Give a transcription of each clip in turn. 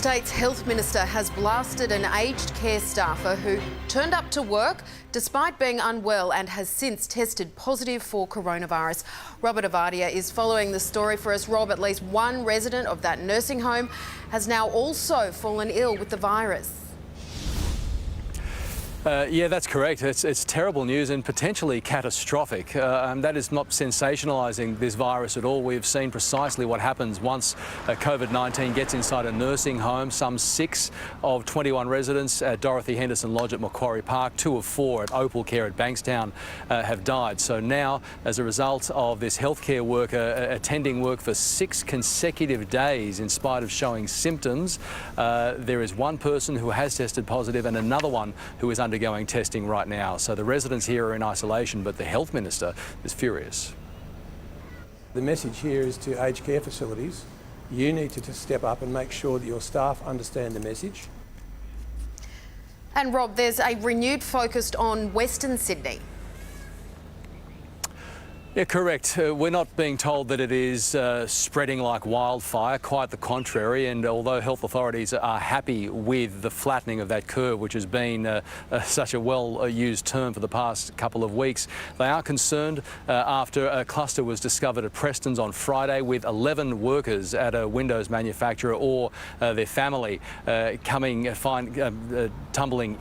state's health minister has blasted an aged care staffer who turned up to work despite being unwell and has since tested positive for coronavirus. Robert Avadia is following the story for us. Rob, at least one resident of that nursing home has now also fallen ill with the virus. Yeah, that's correct. It's terrible news and potentially catastrophic. That is not sensationalising this virus at all. We've seen precisely what happens once COVID-19 gets inside a nursing home. Some 6 of 21 residents at Dorothy Henderson Lodge at Macquarie Park, 2 of 4 at Opal Care at Bankstown have died. So now, as a result of this healthcare worker attending work for 6 consecutive days in spite of showing symptoms, there is one person who has tested positive and another one who is undergoing testing right now. So the residents here are in isolation, but the health minister is furious. The message here is to aged care facilities. You need to step up and make sure that your staff understand the message. And Rob, there's a renewed focus on Western Sydney. Yeah, correct. We're not being told that it is spreading like wildfire, quite the contrary. And although health authorities are happy with the flattening of that curve, which has been such a well-used term for the past couple of weeks, they are concerned after a cluster was discovered at Preston's on Friday with 11 workers at a windows manufacturer or their family tumbling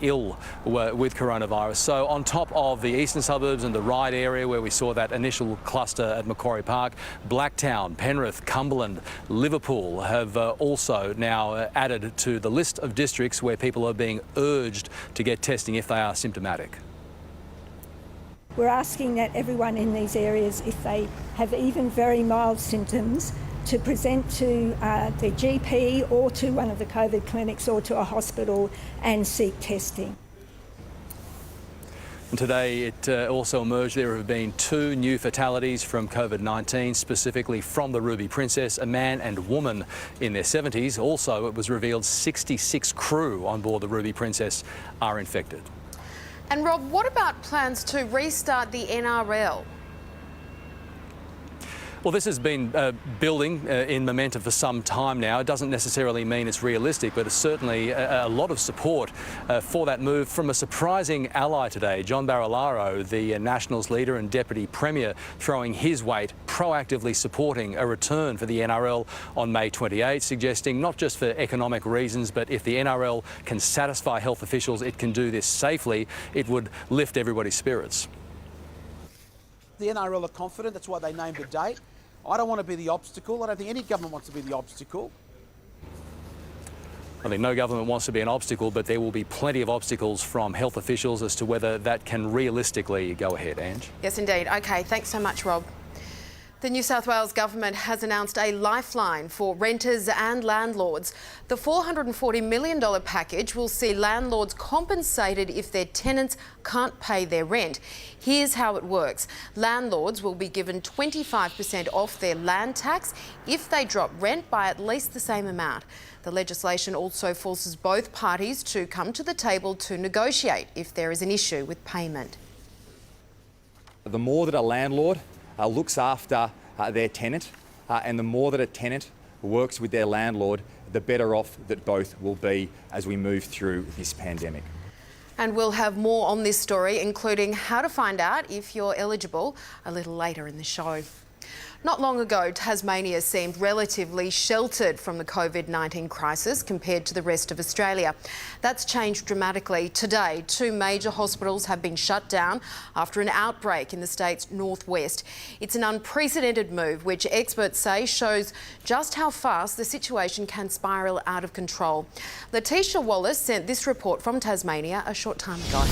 ill with coronavirus. So on top of the eastern suburbs and the Ryde area where we saw that initial cluster at Macquarie Park, Blacktown, Penrith, Cumberland, Liverpool have also now added to the list of districts where people are being urged to get testing if they are symptomatic. We're asking that everyone in these areas, if they have even very mild symptoms, to present to their GP or to one of the COVID clinics or to a hospital and seek testing. And today it also emerged there have been 2 new fatalities from COVID-19, specifically from the Ruby Princess. A man and woman in their 70s. Also, it was revealed 66 crew on board the Ruby Princess are infected. And Rob, what about plans to restart the NRL? Well, this has been building in momentum for some time now. It doesn't necessarily mean it's realistic, but it's certainly a lot of support for that move from a surprising ally today, John Barilaro, the Nationals leader and Deputy Premier, throwing his weight, proactively supporting a return for the NRL on May 28, suggesting not just for economic reasons, but if the NRL can satisfy health officials it can do this safely, it would lift everybody's spirits. The NRL are confident, that's why they named a date. I don't want to be the obstacle. I don't think any government wants to be the obstacle. I think no government wants to be an obstacle, but there will be plenty of obstacles from health officials as to whether that can realistically go ahead, Ange. Yes, indeed. OK, thanks so much, Rob. The New South Wales government has announced a lifeline for renters and landlords. The $440 million package will see landlords compensated if their tenants can't pay their rent. Here's how it works. Landlords will be given 25% off their land tax if they drop rent by at least the same amount. The legislation also forces both parties to come to the table to negotiate if there is an issue with payment. The more that a landlord looks after their tenant and the more that a tenant works with their landlord, the better off that both will be as we move through this pandemic. And we'll have more on this story, including how to find out if you're eligible, a little later in the show. Not long ago, Tasmania seemed relatively sheltered from the COVID-19 crisis compared to the rest of Australia. That's changed dramatically. Today, 2 major hospitals have been shut down after an outbreak in the state's northwest. It's an unprecedented move, which experts say shows just how fast the situation can spiral out of control. Letitia Wallace sent this report from Tasmania a short time ago.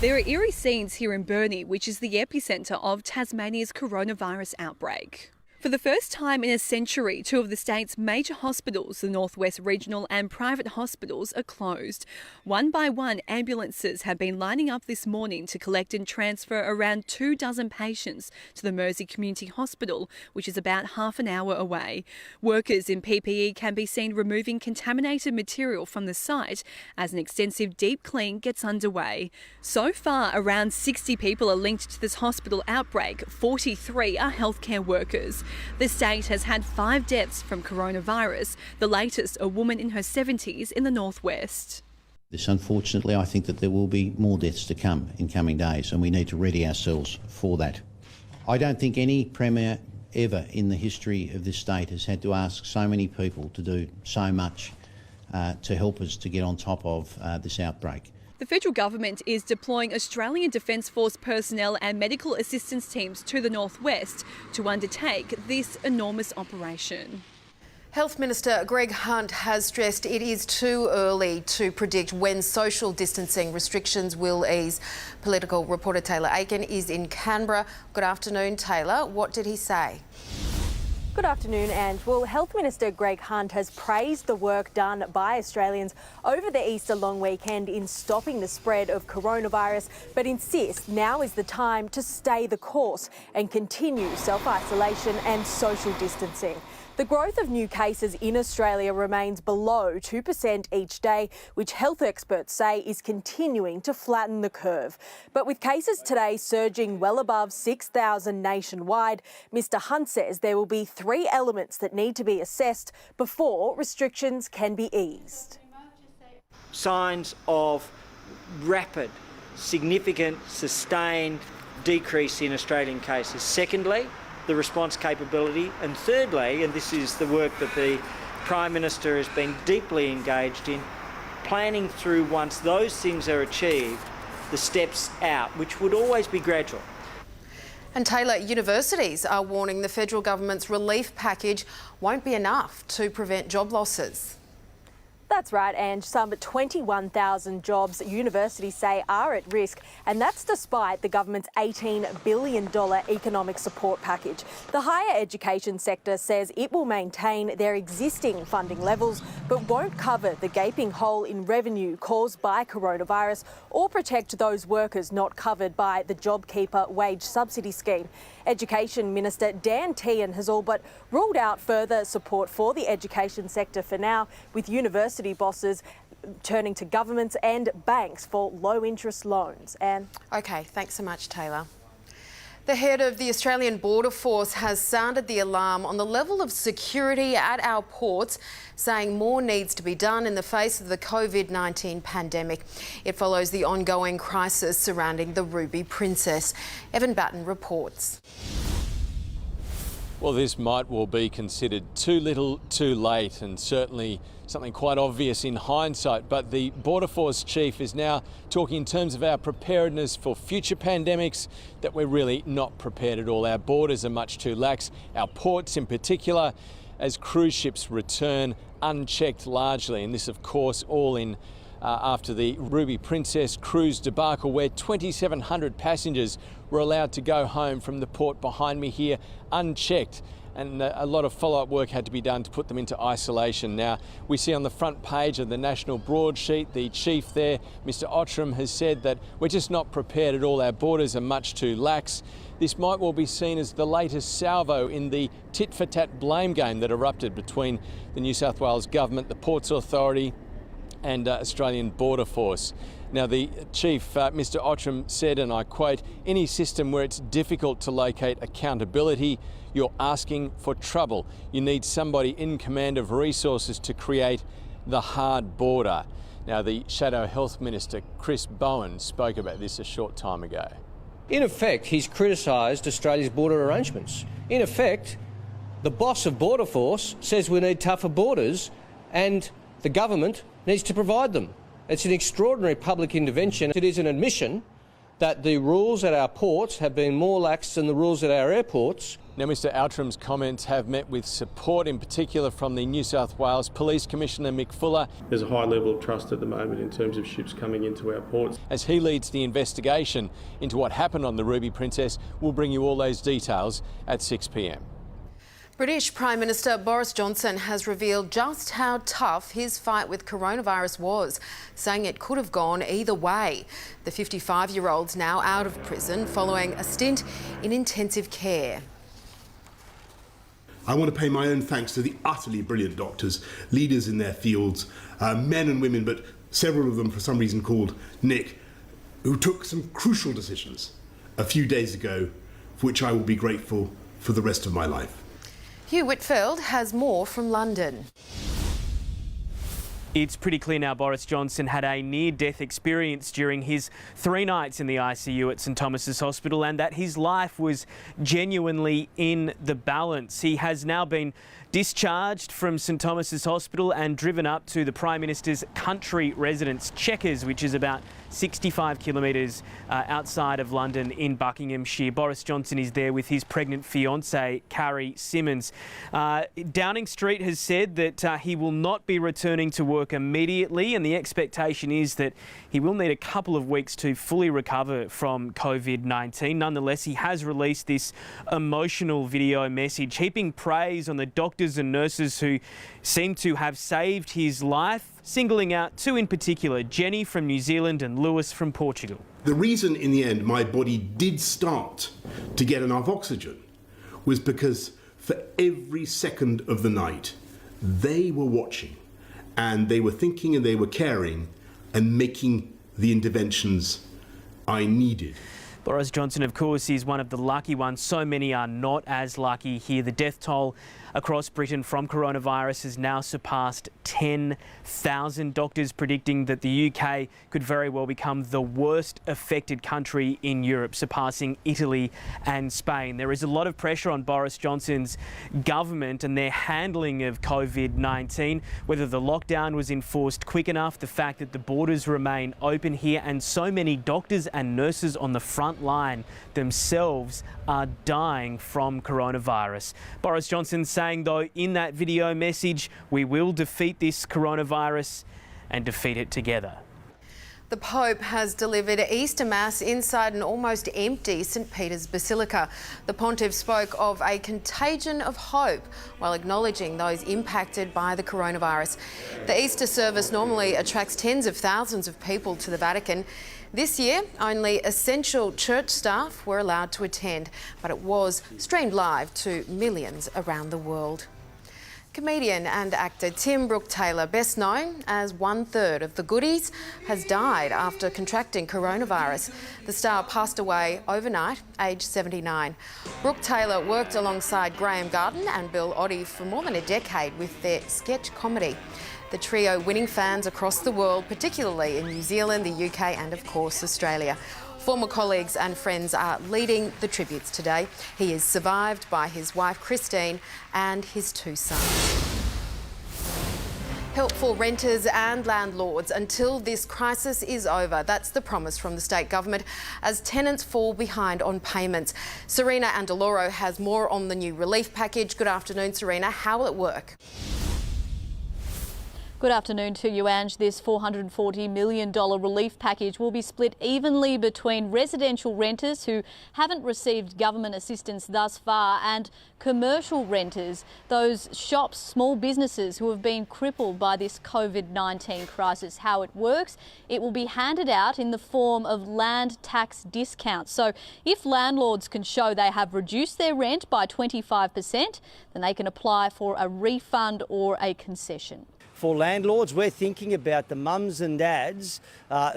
There are eerie scenes here in Burnie, which is the epicentre of Tasmania's coronavirus outbreak. For the first time in a century, 2 of the state's major hospitals, the Northwest Regional and private hospitals, are closed. One by one, ambulances have been lining up this morning to collect and transfer around 24 patients to the Mersey Community Hospital, which is about half an hour away. Workers in PPE can be seen removing contaminated material from the site as an extensive deep clean gets underway. So far, around 60 people are linked to this hospital outbreak. 43 are healthcare workers. The state has had 5 deaths from coronavirus, the latest a woman in her 70s in the northwest. Unfortunately, I think that there will be more deaths to come in coming days, and we need to ready ourselves for that. I don't think any Premier ever in the history of this state has had to ask so many people to do so much to help us to get on top of this outbreak. The federal government is deploying Australian Defence Force personnel and medical assistance teams to the northwest to undertake this enormous operation. Health Minister Greg Hunt has stressed it is too early to predict when social distancing restrictions will ease. Political reporter Taylor Aiken is in Canberra. Good afternoon, Taylor. What did he say? Good afternoon, and well, Health Minister Greg Hunt has praised the work done by Australians over the Easter long weekend in stopping the spread of coronavirus, but insists now is the time to stay the course and continue self-isolation and social distancing. The growth of new cases in Australia remains below 2% each day, which health experts say is continuing to flatten the curve. But with cases today surging well above 6,000 nationwide, Mr Hunt says there will be 3 elements that need to be assessed before restrictions can be eased. Signs of rapid, significant, sustained decrease in Australian cases. Secondly, the response capability, and thirdly, and this is the work that the Prime Minister has been deeply engaged in, planning through, once those things are achieved, the steps out, which would always be gradual. And Taylor, universities are warning the federal government's relief package won't be enough to prevent job losses. That's right, and some 21,000 jobs universities say are at risk, and that's despite the government's $18 billion economic support package. The higher education sector says it will maintain their existing funding levels, but won't cover the gaping hole in revenue caused by coronavirus or protect those workers not covered by the JobKeeper wage subsidy scheme. Education Minister Dan Tehan has all but ruled out further support for the education sector for now, with university bosses turning to governments and banks for low-interest loans. And OK, thanks so much, Taylor. The head of the Australian Border Force has sounded the alarm on the level of security at our ports, saying more needs to be done in the face of the COVID-19 pandemic. It follows the ongoing crisis surrounding the Ruby Princess. Evan Batten reports. Well, this might well be considered too little, too late, and certainly something quite obvious in hindsight. But the Border Force Chief is now talking in terms of our preparedness for future pandemics, that we're really not prepared at all. Our borders are much too lax, our ports in particular, as cruise ships return unchecked largely. And this, of course, all in after the Ruby Princess cruise debacle, where 2,700 passengers were allowed to go home from the port behind me here unchecked. And a lot of follow-up work had to be done to put them into isolation. Now, we see on the front page of the national broadsheet, the chief there, Mr Ottram, has said that we're just not prepared at all. Our borders are much too lax. This might well be seen as the latest salvo in the tit-for-tat blame game that erupted between the New South Wales Government, the Ports Authority and Australian Border Force. Now, the Chief, Mr Ottram, said, and I quote, "Any system where it's difficult to locate accountability, you're asking for trouble. You need somebody in command of resources to create the hard border." Now, the Shadow Health Minister, Chris Bowen, spoke about this a short time ago. In effect, he's criticised Australia's border arrangements. In effect, the boss of Border Force says we need tougher borders, and the government needs to provide them. It's an extraordinary public intervention. It is an admission that the rules at our ports have been more lax than the rules at our airports. Now, Mr Ottram's comments have met with support, in particular from the New South Wales Police Commissioner Mick Fuller. There's a high level of trust at the moment in terms of ships coming into our ports. As he leads the investigation into what happened on the Ruby Princess, we'll bring you all those details at 6 p.m. British Prime Minister Boris Johnson has revealed just how tough his fight with coronavirus was, saying it could have gone either way. The 55-year-old's now out of prison following a stint in intensive care. I want to pay my own thanks to the utterly brilliant doctors, leaders in their fields, men and women, but several of them for some reason called Nick, who took some crucial decisions a few days ago, for which I will be grateful for the rest of my life. Hugh Whitfield has more from London. It's pretty clear now Boris Johnson had a near-death experience during his 3 nights in the ICU at St Thomas's Hospital, and that his life was genuinely in the balance. He has now been discharged from St Thomas's Hospital and driven up to the Prime Minister's country residence, Chequers, which is about 65 kilometres outside of London in Buckinghamshire. Boris Johnson is there with his pregnant fiancée, Carrie Simmons. Downing Street has said that he will not be returning to work immediately, and the expectation is that he will need a couple of weeks to fully recover from COVID-19. Nonetheless, he has released this emotional video message, heaping praise on the doctors and nurses who seem to have saved his life, singling out 2 in particular, Jenny from New Zealand and Lewis from Portugal. The reason in the end my body did start to get enough oxygen was because for every second of the night they were watching and they were thinking and they were caring and making the interventions I needed. Boris Johnson, of course, is one of the lucky ones. So many are not as lucky here. The death toll across Britain from coronavirus has now surpassed 10,000. Doctors predicting that the UK could very well become the worst affected country in Europe, surpassing Italy and Spain. There is a lot of pressure on Boris Johnson's government and their handling of COVID-19, whether the lockdown was enforced quick enough, the fact that the borders remain open here, and so many doctors and nurses on the front line themselves are dying from coronavirus. Boris Johnson saying, though, in that video message, we will defeat this coronavirus and defeat it together. The Pope has delivered Easter Mass inside an almost empty St Peter's Basilica. The Pontiff spoke of a contagion of hope while acknowledging those impacted by the coronavirus. The Easter service normally attracts tens of thousands of people to the Vatican. This year, only essential church staff were allowed to attend, but it was streamed live to millions around the world. Comedian and actor Tim Brooke-Taylor, best known as 1/3 of the Goodies, has died after contracting coronavirus. The star passed away overnight, aged 79. Brooke-Taylor worked alongside Graham Garden and Bill Oddie for more than a decade with their sketch comedy. The trio winning fans across the world, particularly in New Zealand, the UK and, of course, Australia. Former colleagues and friends are leading the tributes today. He is survived by his wife Christine and his 2 sons. Help for renters and landlords until this crisis is over. That's the promise from the state government as tenants fall behind on payments. Serena Andaloro has more on the new relief package. Good afternoon, Serena. How will it work? Good afternoon to you, Ange. This $440 million relief package will be split evenly between residential renters who haven't received government assistance thus far and commercial renters, those shops, small businesses who have been crippled by this COVID-19 crisis. How it works, it will be handed out in the form of land tax discounts. So if landlords can show they have reduced their rent by 25%, then they can apply for a refund or a concession. For landlords, we're thinking about the mums and dads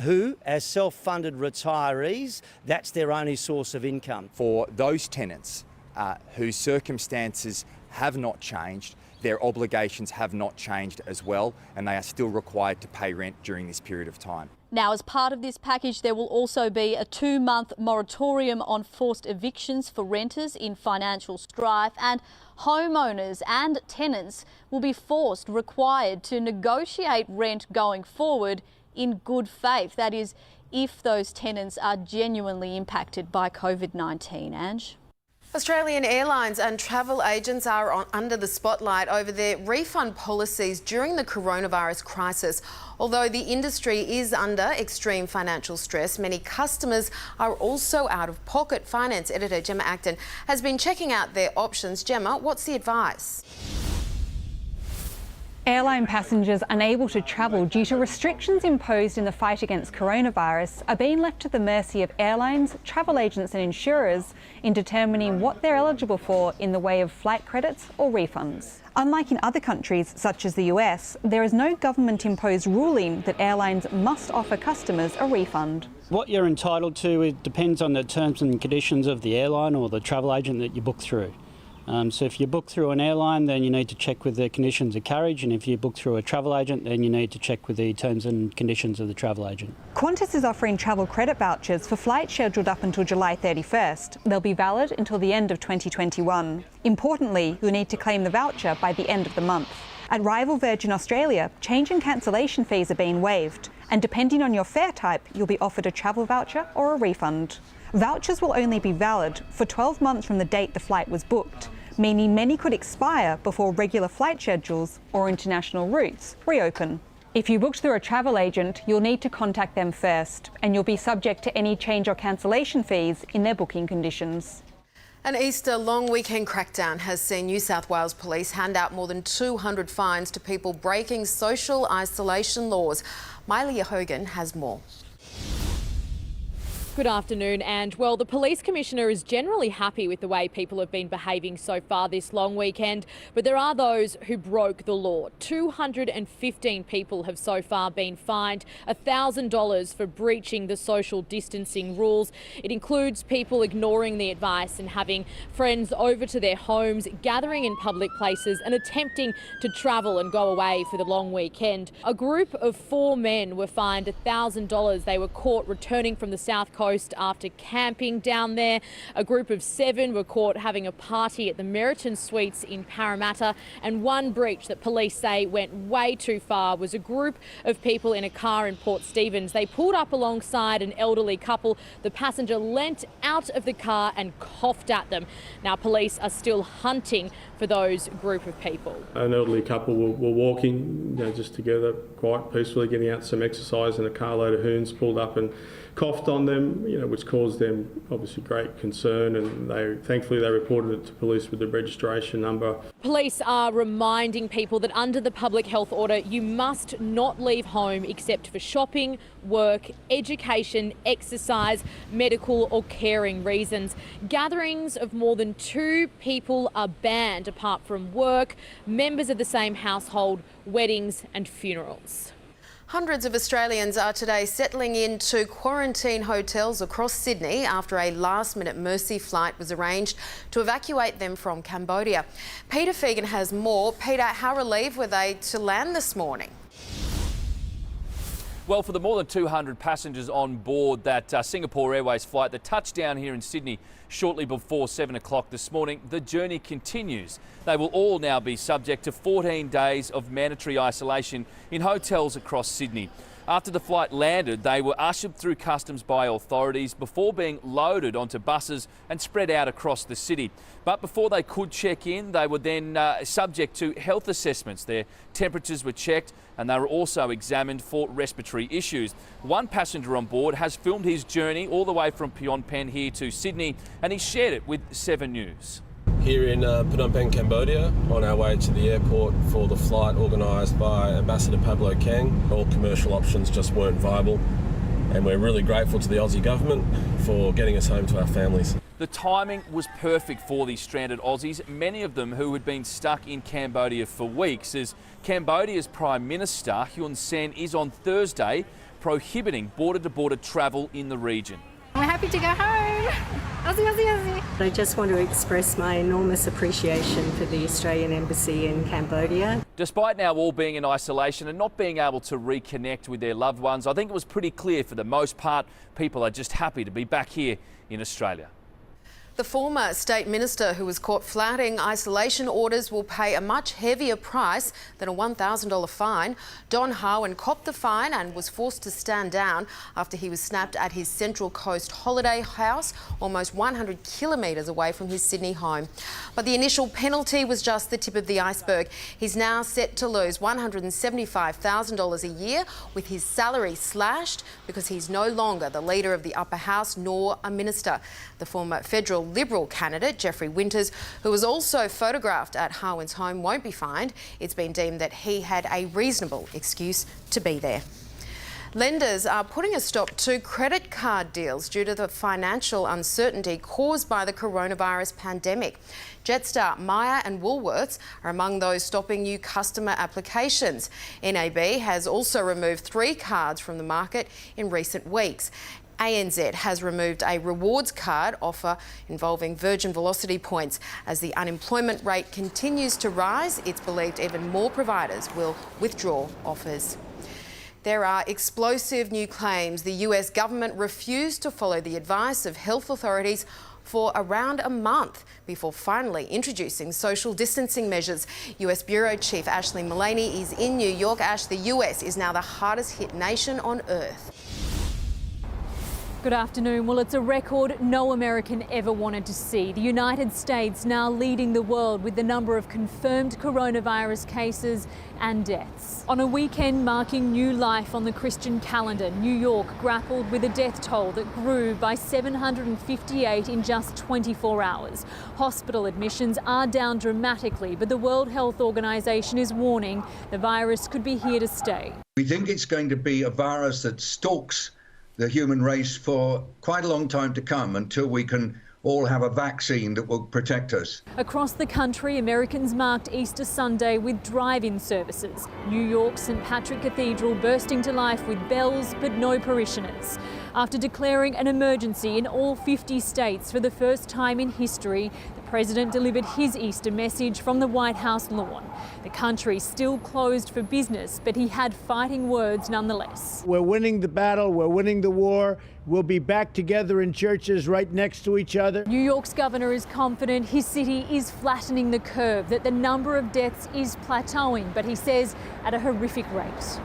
who, as self-funded retirees, that's their only source of income. For those tenants whose circumstances have not changed, their obligations have not changed as well, and they are still required to pay rent during this period of time. Now, as part of this package, there will also be a 2-month moratorium on forced evictions for renters in financial strife, and homeowners and tenants will be required to negotiate rent going forward in good faith. That is, if those tenants are genuinely impacted by COVID-19, Ange. Australian airlines and travel agents are under the spotlight over their refund policies during the coronavirus crisis. Although the industry is under extreme financial stress, many customers are also out of pocket. Finance editor Gemma Acton has been checking out their options. Gemma, what's the advice? Airline passengers unable to travel due to restrictions imposed in the fight against coronavirus are being left to the mercy of airlines, travel agents and insurers in determining what they're eligible for in the way of flight credits or refunds. Unlike in other countries, such as the US, there is no government-imposed ruling that airlines must offer customers a refund. What you're entitled to, it depends on the terms and conditions of the airline or the travel agent that you book through. So if you book through an airline, then you need to check with the conditions of carriage, and if you book through a travel agent, then you need to check with the terms and conditions of the travel agent. Qantas is offering travel credit vouchers for flights scheduled up until July 31st. They'll be valid until the end of 2021. Importantly, you'll need to claim the voucher by the end of the month. At rival Virgin Australia, change and cancellation fees are being waived, and depending on your fare type, you'll be offered a travel voucher or a refund. Vouchers will only be valid for 12 months from the date the flight was booked, meaning many could expire before regular flight schedules or international routes reopen. If you booked through a travel agent, you'll need to contact them first, and you'll be subject to any change or cancellation fees in their booking conditions. An Easter long weekend crackdown has seen New South Wales Police hand out more than 200 fines to people breaking social isolation laws. Miley Hogan has more. Good afternoon, and well, the Police Commissioner is generally happy with the way people have been behaving so far this long weekend, but there are those who broke the law. 215 people have so far been fined $1,000 for breaching the social distancing rules. It includes people ignoring the advice and having friends over to their homes, gathering in public places and attempting to travel and go away for the long weekend. A group of 4 men were fined $1,000. They were caught returning from the South Coast after camping down there. A group of 7 were caught having a party at the Meriton Suites in Parramatta, and one breach that police say went way too far was a group of people in a car in Port Stephens. They pulled up alongside an elderly couple. The passenger leant out of the car and coughed at them. Now police are still hunting for those group of people. An elderly couple were walking, just together, quite peacefully, getting out some exercise, and a carload of hoons pulled up and coughed on them, which caused them obviously great concern, and thankfully they reported it to police with the registration number. Police are reminding people that under the public health order, you must not leave home except for shopping, work, education, exercise, medical or caring reasons. Gatherings of more than 2 people are banned apart from work, members of the same household, weddings and funerals. Hundreds of Australians are today settling into quarantine hotels across Sydney after a last-minute Mercy flight was arranged to evacuate them from Cambodia. Peter Fegan has more. Peter, how relieved were they to land this morning? Well, for the more than 200 passengers on board that Singapore Airways flight that touched down here in Sydney shortly before 7 o'clock this morning, the journey continues. They will all now be subject to 14 days of mandatory isolation in hotels across Sydney. After the flight landed, they were ushered through customs by authorities before being loaded onto buses and spread out across the city. But before they could check in, they were then subject to health assessments. Their temperatures were checked and they were also examined for respiratory issues. One passenger on board has filmed his journey all the way from Phnom Penh here to Sydney, and he shared it with 7 News. Here in Phnom Penh, Cambodia, on our way to the airport for the flight organised by Ambassador Pablo Kang. All commercial options just weren't viable, and we're really grateful to the Aussie government for getting us home to our families. The timing was perfect for these stranded Aussies, many of them who had been stuck in Cambodia for weeks, as Cambodia's Prime Minister Hun Sen is on Thursday prohibiting border-to-border travel in the region. We're happy to go home. Aussie, Aussie, Aussie. I just want to express my enormous appreciation for the Australian Embassy in Cambodia. Despite now all being in isolation and not being able to reconnect with their loved ones, I think it was pretty clear for the most part, people are just happy to be back here in Australia. The former state minister who was caught flouting isolation orders will pay a much heavier price than a $1,000 fine. Don Harwin copped the fine and was forced to stand down after he was snapped at his Central Coast holiday house, almost 100 kilometres away from his Sydney home. But the initial penalty was just the tip of the iceberg. He's now set to lose $175,000 a year, with his salary slashed because he's no longer the leader of the upper house nor a minister. The former federal Liberal candidate, Geoffrey Winters, who was also photographed at Harwin's home, won't be fined. It's been deemed that he had a reasonable excuse to be there. Lenders are putting a stop to credit card deals due to the financial uncertainty caused by the coronavirus pandemic. Jetstar, Myer and Woolworths are among those stopping new customer applications. NAB has also removed 3 cards from the market in recent weeks. ANZ has removed a rewards card offer involving Virgin Velocity points. As the unemployment rate continues to rise, it's believed even more providers will withdraw offers. There are explosive new claims. The US government refused to follow the advice of health authorities for around a month before finally introducing social distancing measures. US Bureau Chief Ashley Mullaney is in New York. Ash, the US is now the hardest hit nation on earth. Good afternoon. Well, it's a record no American ever wanted to see. The United States now leading the world with the number of confirmed coronavirus cases and deaths. On a weekend marking new life on the Christian calendar, New York grappled with a death toll that grew by 758 in just 24 hours. Hospital admissions are down dramatically, but the World Health Organization is warning the virus could be here to stay. We think it's going to be a virus that stalks the human race for quite a long time to come, until we can all have a vaccine that will protect us. Across the country, Americans marked Easter Sunday with drive-in services. New York's St Patrick Cathedral bursting to life with bells but no parishioners. After declaring an emergency in all 50 states for the first time in history, the President delivered his Easter message from the White House lawn. The country still closed for business, but he had fighting words nonetheless. We're winning the battle, we're winning the war. We'll be back together in churches right next to each other. New York's governor is confident his city is flattening the curve, that the number of deaths is plateauing, but he says at a horrific rate.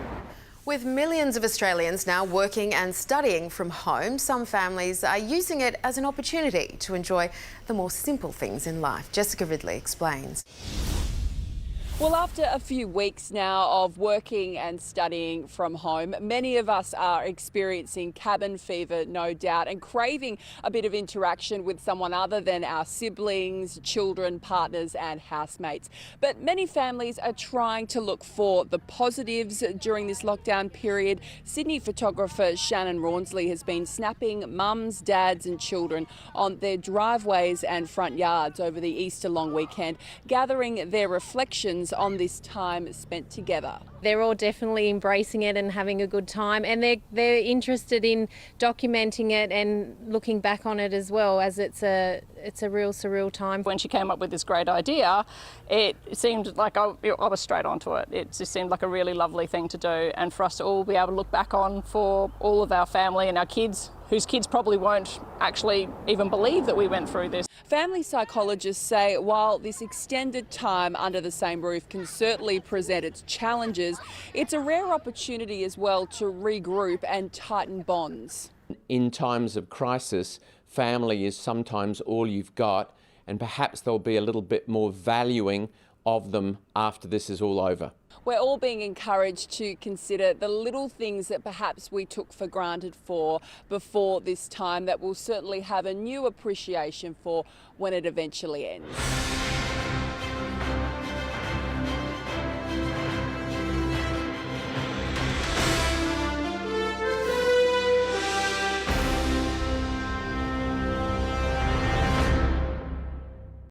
With millions of Australians now working and studying from home, some families are using it as an opportunity to enjoy the more simple things in life. Jessica Ridley explains. Well, after a few weeks now of working and studying from home, many of us are experiencing cabin fever, no doubt, and craving a bit of interaction with someone other than our siblings, children, partners and housemates. But many families are trying to look for the positives during this lockdown period. Sydney photographer Shannon Rawnsley has been snapping mums, dads and children on their driveways and front yards over the Easter long weekend, gathering their reflections on this time spent together. They're all definitely embracing it and having a good time, and they're interested in documenting it and looking back on it as well, as it's a real surreal time. When she came up with this great idea, it seemed like I was straight onto it. It just seemed like a really lovely thing to do, and for us to all be able to look back on for all of our family and our kids, whose kids probably won't actually even believe that we went through this. Family psychologists say while this extended time under the same roof can certainly present its challenges, it's a rare opportunity as well to regroup and tighten bonds. In times of crisis, family is sometimes all you've got, and perhaps there'll be a little bit more valuing of them after this is all over. We're all being encouraged to consider the little things that perhaps we took for granted before this time that we'll certainly have a new appreciation for when it eventually ends.